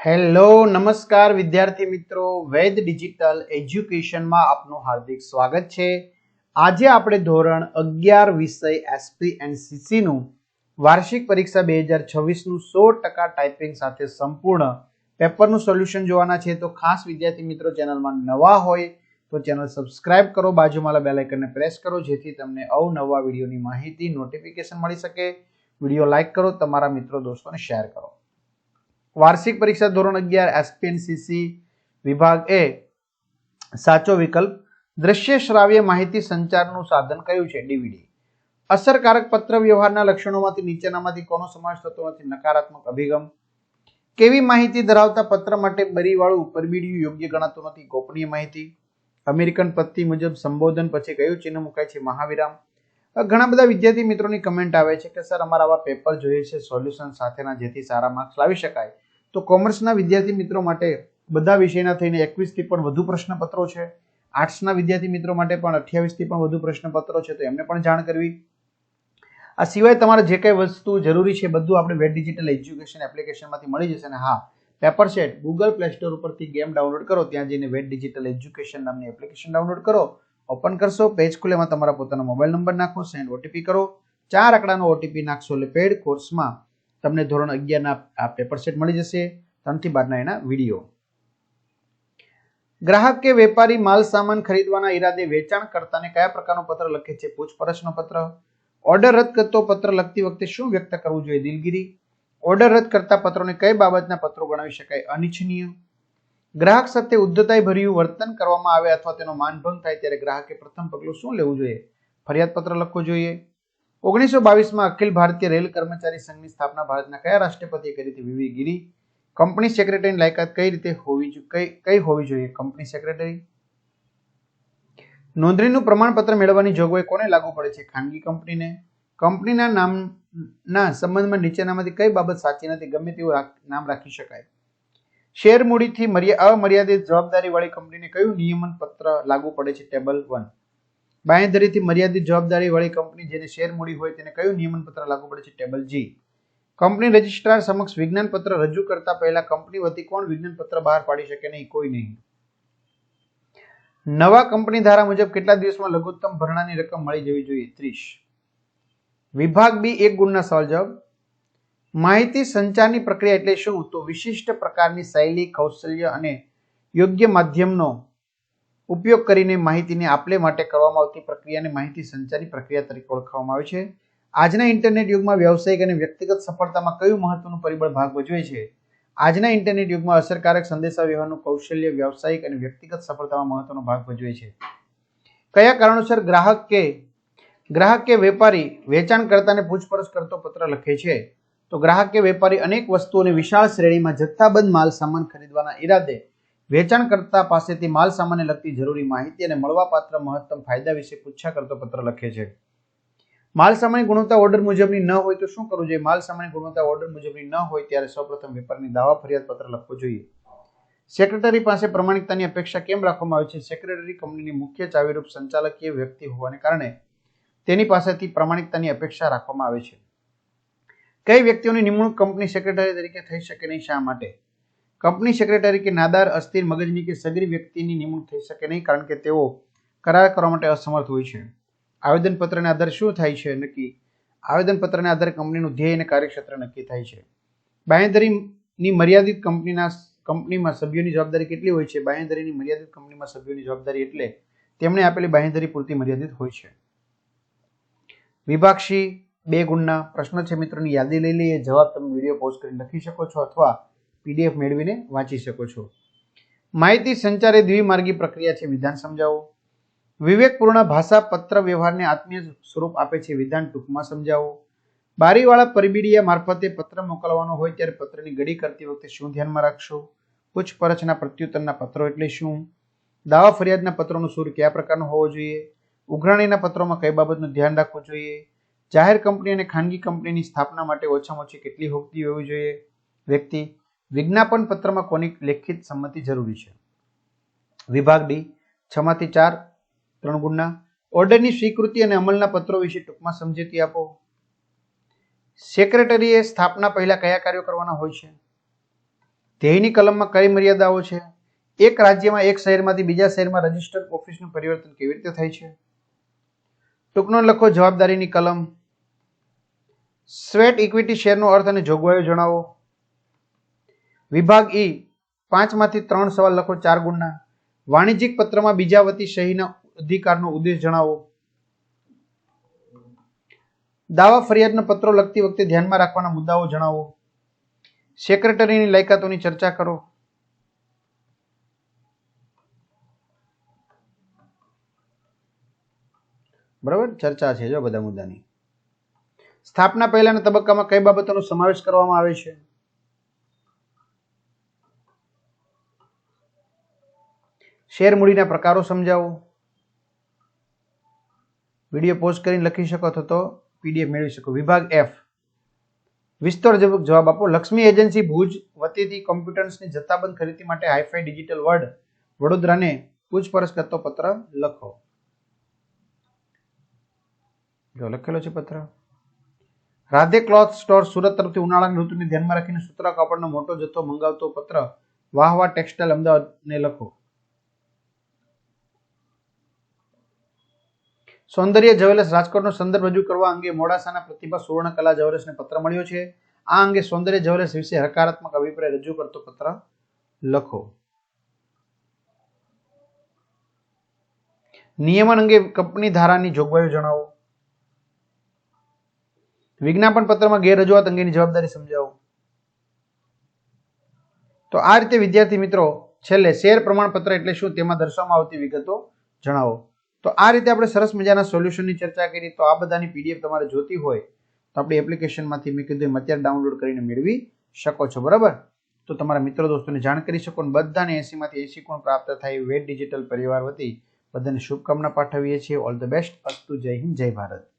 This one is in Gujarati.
હેલો નમસ્કાર વિદ્યાર્થી મિત્રો, વૈદ ડિજિટલ એજ્યુકેશનમાં આપનું હાર્દિક સ્વાગત છે। આજે આપણે ધોરણ 11 વિષય એસપીએનસીસી નું વાર્ષિક પરીક્ષા 2026 નું 100% ટાઈપિંગ સાથે સંપૂર્ણ પેપરનું સોલ્યુશન જોવાના છે। તો ખાસ વિદ્યાર્થી મિત્રો, ચેનલમાં નવા હોય તો ચેનલ સબસ્ક્રાઇબ કરો, બાજુમાં બેલ આઇકનને પ્રેસ કરો જેથી તમને અવનવા વિડીયોની માહિતી નોટિફિકેશન મળી શકે। વિડીયો લાઈક કરો, તમારા મિત્રો દોસ્તોને શેર કરો। વાર્ષિક પરીક્ષા ધોરણ 11 એસપીએનસીસી વિભાગ એ સાચો વિકલ્પ। દ્રશ્ય શ્રાવ્ય માહિતી સંચારનું સાધન કયું છે? ડીવીડી। અસરકારક પત્ર વ્યવહારના લક્ષણોમાંથી નીચેનામાંથી કોનો સમાવેશ થતો નથી? નકારાત્મક અભિગમ। કેવી માહિતી ધરાવતા પત્ર માટે બરીવાળું પરબીડિયું યોગ્ય ગણાતું નથી? ગોપનીય માહિતી। અમેરિકન પદ્ધતિ મુજબ સંબોધન પછી કયું ચિહ્ન મુકાય છે? મહાવિરામ। ઘણા બધા વિદ્યાર્થી મિત્રોની કમેન્ટ આવે છે કે સર અમારા આવા પેપર જોઈએ છે સોલ્યુશન સાથેના, જેથી સારા માર્ક્સ લાવી શકાય। તો કોમર્સના વિદ્યાર્થી મિત્રો માટે બધા વિષયના થઈને 21 થી પણ વધુ પ્રશ્નપત્રો છે। આર્ટ્સના વિદ્યાર્થી મિત્રો માટે પણ 28 થી પણ વધુ પ્રશ્નપત્રો છે, તો એમને પણ જાણ કરવી। આ સિવાય તમારે જે કઈ વસ્તુ જરૂરી છે બધું આપણે વેદ ડિજિટલ એજ્યુકેશન એપ્લિકેશનમાંથી મળી જશે। અને હા, paper set Google play store ઉપરથી ગેમ ડાઉનલોડ કરો, ત્યાં જઈને વેદ ડિજિટલ એજ્યુકેશન નામની એપ્લિકેશન ડાઉનલોડ કરો, ઓપન કરશો, પેજ ખુલેમાં તમારા પોતાનો મોબાઈલ નંબર નાખો, સેન્ડ ઓટીપી કરો, 4 આંકડાનો ઓટીપી નાખશો એટલે પેડ કોર્સમાં તમને ધોરણ 11 ના આ પેપર સેટ મળી જશે, 3 થી 12 ના એના વિડીયો। ગ્રાહક કે વેપારી માલ સામાન ખરીદવાના ઈરાદે વેચાણકર્તાને કયા પ્રકારનો પત્ર લખે છે? પૂછપરછનો પત્ર। ઓર્ડર રદ કરતો પત્ર લખતી વખતે શું વ્યક્ત કરવું જોઈએ? દિલગીરી। ઓર્ડર રદ કરતા પત્રોને કઈ બાબતના પત્રો ગણાવી શકાય? અનિચ્છનીય। ગ્રાહક સાથે ઉદ્ધતાઈ ભર્યું વર્તન કરવામાં આવે અથવા તેનો માનભંગ થાય ત્યારે ગ્રાહકે પ્રથમ પગલું શું લેવું જોઈએ? ફરિયાદ પત્ર લખવો જોઈએ। 1922 માં અખિલ ભારતીય રેલ કર્મચારી સંઘની સ્થાપના ભારતના કયા રાષ્ટ્રપતિએ કરી હતી? વીવી ગિરી। કંપની સેક્રેટરીની લાયકાત કઈ રીતે હોવી જોઈએ? Company secretary. નોંધણીનું પ્રમાણપત્ર મેળવવાની જોગવાઈ કોને લાગુ પડે છે? ખાનગી કંપનીને। કંપનીના નામના સંબંધમાં નીચેનામાંથી કઈ બાબત સાચી નથી? ગમે તેવું નામ રાખી શકાય। શેર મૂડીથી અમર્યાદિત જવાબદારી વાળી કંપનીને કયું નિયમન પત્ર લાગુ પડે છે? ટેબલ 1। બાંયધરીથી મર્યાદિત જવાબદારી વાળી કંપની જેને શેર મૂડી હોય તેને કયું નિયમન પત્ર લાગુ પડે છે? ટેબલ જી। કંપની રજિસ્ટ્રાર સમક્ષ વિજ્ઞાન પત્ર રજૂ કરતા પહેલા કંપની વતી કોણ વિજ્ઞાન પત્ર બહાર પાડી શકે નહીં? કોઈ નહીં। નવા કંપની ધારા મુજબ કેટલા દિવસમાં લઘુત્તમ ભરણાની રકમ મળી જવી જોઈએ? 30। વિભાગ બી 1 ગુણના સવાલ જવાબ। માહિતી સંચારની પ્રક્રિયા એટલે શું? તો વિશિષ્ટ પ્રકારની શૈલી, કૌશલ્ય અને યોગ્ય માધ્યમનો ઉપયોગ કરીને માહિતીને આપલે માટે કરવામાં આવતી પ્રક્રિયાને માહિતી સંચારની પ્રક્રિયા તરીકે ઓળખવામાં આવે છે। આજના ઇન્ટરનેટ યુગમાં વ્યવસાયિક અને વ્યક્તિગત સફળતામાં કયું મહત્વનું પરિબળ ભાગ ભજવે છે? આજના ઇન્ટરનેટ યુગમાં અસરકારક સંદેશાવ્યવહારનું કૌશલ્ય વ્યવસાયિક અને વ્યક્તિગત સફળતામાં મહત્વનો ભાગ ભજવે છે। કયા કારણોસર ગ્રાહક કે વેપારી વેચાણકર્તાને પૂછપરછ કરતો પત્ર લખે છે? તો ગ્રાહક કે વેપારી અનેક વસ્તુઓની વિશાળ શ્રેણીમાં જથ્થાબંધ માલ સામાન ખરીદવાના ઈરાદે વેચાણકર્તા પાસેથી માલ સામાનને લગતી જરૂરી માહિતી અને મળવાપાત્ર મહત્તમ ફાયદા વિશે પૂછ્યા કરતો પત્ર લખે છે। માલ સામાનની ગુણવત્તા ઓર્ડર મુજબની ન હોય તો શું કરવું જોઈએ? માલ સામાનની ગુણવત્તા ઓર્ડર મુજબની ન હોય ત્યારે સૌપ્રથમ વેપારની દાવા ફરિયાદ પત્ર લખવું જોઈએ। સેક્રેટરી પાસે પ્રમાણિકતાની અપેક્ષા કેમ રાખવામાં આવે છે? સેક્રેટરી કંપનીની મુખ્ય ચાવીરૂપ સંચાલકીય વ્યક્તિ હોવાને કારણે તેની પાસેથી પ્રમાણિકતાની અપેક્ષા રાખવામાં આવે છે। કઈ વ્યક્તિઓની નિમણૂક કંપની સેક્રેટરી તરીકે થઈ શકે નહીં? શા માટે? કંપની સેક્રેટરી કે નાદાર, અસ્થિર મગજની કે સગરી વ્યક્તિની નિમણૂક થઈ શકે નહીં, કારણ કે તેઓ કરાર કરવા માટે અસમર્થ હોય છે। આવેદનપત્રને આધારે શું થાય છે? નક્કી। આવેદનપત્રને આધારે કંપનીનું ધ્યેય અને કાર્યક્ષેત્ર નક્કી થાય છે। બાંયધરીની મર્યાદિત કંપનીમાં સભ્યોની જવાબદારી કેટલી હોય છે? બાંયધરીની મર્યાદિત કંપનીમાં સભ્યોની જવાબદારી એટલે તેમણે આપેલી બાંયધરી પૂરતી મર્યાદિત હોય છે। વિભાગ સી 2 ગુણના પ્રશ્નો છે મિત્રોની યાદી લઈ લઈએ, જવાબ તમે વિડીયો પોઝ કરીને લખી શકો છો અથવા પીડીએફ મેળવીને વાંચી શકો છો। માહિતી સંચાર એ દ્વિમાર્ગી પ્રક્રિયા છે, વિધાન સમજાવો। વિવેકપૂર્ણ ભાષા પત્ર વ્યવહારને આત્મીય સ્વરૂપ આપે છે, વિધાન ટૂંકમાં સમજાવો। બારીવાળા પરબીડિયા મારફતે પત્ર મોકલવાનો હોય ત્યારે પત્રની ગડી કરતી વખતે શું ધ્યાનમાં રાખશો? પૂછપરછના પ્રત્યુત્તરના પત્રો એટલે શું? દાવા ફરિયાદના પત્રોનો સૂર કયા પ્રકારનો હોવો જોઈએ? ઉઘરાણીના પત્રોમાં કઈ બાબતનું ધ્યાન રાખવું જોઈએ? જાહેર કંપની અને ખાનગી કંપનીની સ્થાપના માટે ઓછામાં ઓછી કેટલી હોવી જોઈએ? વ્યક્તિ। વિજ્ઞાપન પત્રમાં કોની લેખિત સંમતિ જરૂરી છે? વિભાગ ડી 6 માંથી 4 3 ગુણના ઓર્ડરની સ્વીકૃતિ અને અમલના પત્રો વિશે ટૂંકમાં સમજૂતી આપો। સેક્રેટરીએ સ્થાપના પહેલા કયા કાર્યો કરવાના હોય છે? ધ્યેયની કલમમાં કઈ મર્યાદાઓ છે? એક રાજ્યમાં એક શહેરમાંથી બીજા શહેરમાં રજિસ્ટર્ડ ઓફિસનું પરિવર્તન કેવી રીતે થાય છે? ટૂંકનો લખો જવાબદારીની કલમ. સ્વેટ ઇક્વિટી શેરનો અર્થ અને જોગવાઈઓ જણાવો. વિભાગ ઈ 5 માંથી 3 સવાલ લખો 4 ગુણના. વાણિજ્યિક પત્રમાં બીજા વતી સહીના અધિકારનો ઉદ્દેશ જણાવો. દાવા ફરિયાદના પત્રો લખતી વખતે ધ્યાનમાં રાખવાના મુદ્દાઓ જણાવો. સેક્રેટરીની લાયકાતોની ચર્ચા કરો. બરાબર, ચર્ચા છે જો બધા મુદ્દાની. સ્થાપના પહેલાના તબક્કામાં કઈ બાબતોનો સમાવેશ કરવામાં આવે છે? શેર મૂડીના પ્રકારો સમજાવો. વિડીયો પોઝ કરીને લખી શકો તો પીડીએફ મેળવી શકો. વિભાગ એફ વિસ્તર જવાબ આપો. લક્ષ્મી એજન્સી ભુજ વતીથી કોમ્પ્યુટર્સની જથ્થાબંધ ખરીદી માટે હાઈફાઈ ડિજિટલ વર્લ્ડ વડોદરાને પૂછપરછ કરતો પત્ર લખો. જો લખેલો છે પત્ર. રાધે ક્લોથ સ્ટોર સુરત તરફથી ઉનાળાની ઋતુને ધ્યાનમાં રાખીને સૂતરા કાપડનો મોટો જથ્થો મંગાવતો પત્ર વાહ વાહ ટેક્સટાઇલ અમદાવાદને લખો. સૌંદર્ય જ્વેલર્સ રાજકોટનો સંદર્ભ રજૂ કરવા અંગે મોડાસાના પ્રતિભા સુવર્ણ કલા જ્વેલર્સને પત્ર મળ્યો છે. આ અંગે સૌંદર્ય જ્વેલર્સ વિશે હકારાત્મક અભિપ્રાય રજૂ કરતો પત્ર લખો. નિયમન અંગે કંપની ધારાની જોગવાઈઓ જણાવો. વિજ્ઞાપન પત્રમાં ગેરરજૂઆત અંગેની જવાબદારી સમજાવો. તો આ રીતે વિદ્યાર્થી મિત્રો છેલ્લે શેર પ્રમાણપત્ર એટલે શું તેમાં દર્શાવવામાં આવતી વિગતો જણાવો. તો આ રીતે આપણે સરસ મજાના સોલ્યુશનની ચર્ચા કરી. તો આ બધાની પીડીએફ તમારે જોતી હોય તો આપણી એપ્લિકેશનમાંથી મેં કીધું અત્યારે ડાઉનલોડ કરીને મેળવી શકો છો. બરાબર, તો તમારા મિત્રો દોસ્તોને જાણ કરી શકો. બધાને 80 માંથી 80 ગુણ પ્રાપ્ત થાય વેટ ડિજિટલ પરિવાર વતી બધાને શુભકામના પાઠવીએ છીએ. All the best. અસ્તુ. જય હિન્દ, જય ભારત.